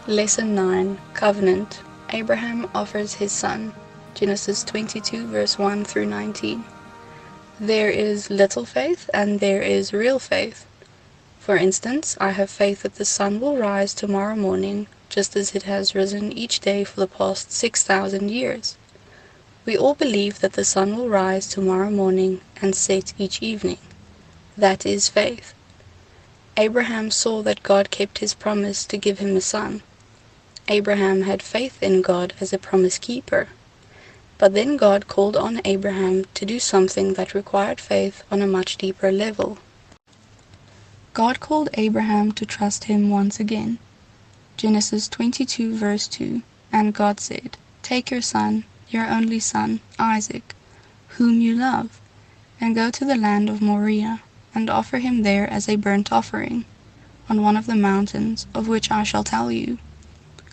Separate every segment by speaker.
Speaker 1: Lesson 9. Covenant. Abraham offers his son. Genesis 22 verse 1 through 19. There is little faith and there is real faith. For instance, I have faith that the sun will rise tomorrow morning, just as it has risen each day for the past 6,000 years. We all believe that the sun will rise tomorrow morning and set each evening. That is faith. Abraham saw that God kept his promise to give him a son. Abraham had faith in God as a promise keeper. But then God called on Abraham to do something that required faith on a much deeper level. God called Abraham to trust him once again. Genesis 22 verse 2. And God said, "Take your son, your only son, Isaac, whom you love, and go to the land of Moriah, and offer him there as a burnt offering, on one of the mountains of which I shall tell you."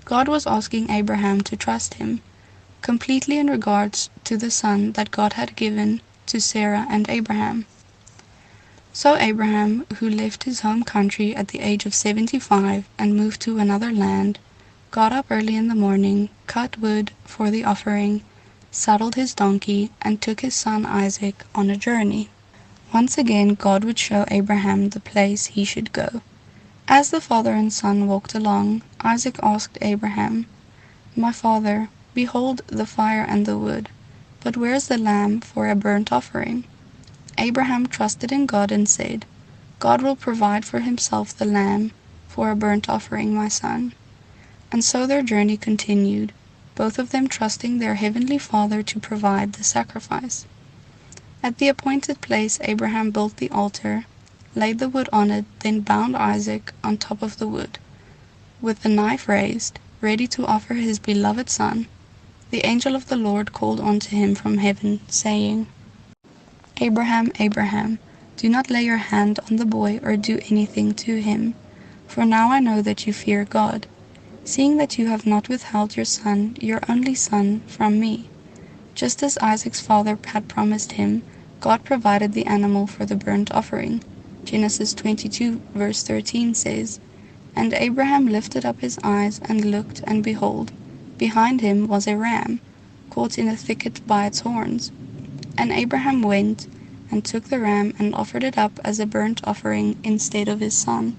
Speaker 1: God was asking Abraham to trust him completely in regards to the son that God had given to Sarah and Abraham. So Abraham, who left his home country at the age of 75 and moved to another land, got up early in the morning, cut wood for the offering, saddled his donkey, and took his son Isaac on a journey. Once again, God would show Abraham the place he should go. As the father and son walked along, Isaac asked Abraham, "My father, behold the fire and the wood, but where is the lamb for a burnt offering?" Abraham trusted in God and said, "God will provide for himself the lamb for a burnt offering, my son." And so their journey continued, both of them trusting their heavenly Father to provide the sacrifice. At the appointed place, Abraham built the altar, laid the wood on it, then bound Isaac on top of the wood. With the knife raised, ready to offer his beloved son, the angel of the Lord called unto him from heaven, saying, "Abraham, Abraham, do not lay your hand on the boy or do anything to him, for now I know that you fear God, seeing that you have not withheld your son, your only son, from me." Just as Isaac's father had promised him, God provided the animal for the burnt offering. Genesis 22 verse 13 says, "And Abraham lifted up his eyes and looked, and behold, behind him was a ram, caught in a thicket by its horns. And Abraham went and took the ram and offered it up as a burnt offering instead of his son."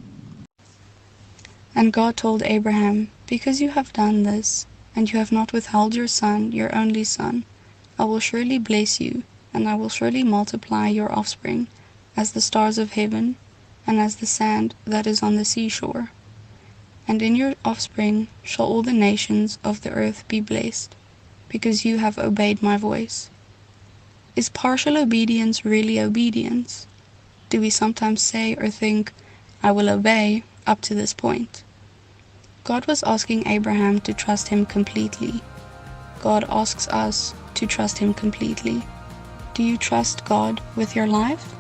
Speaker 1: And God told Abraham, "Because you have done this, and you have not withheld your son, your only son, I will surely bless you, and I will surely multiply your offspring as the stars of heaven, and as the sand that is on the seashore. And in your offspring shall all the nations of the earth be blessed, because you have obeyed my voice." Is partial obedience really obedience? Do we sometimes say or think, "I will obey up to this point"? God was asking Abraham to trust him completely. God asks us to trust him completely. Do you trust God with your life?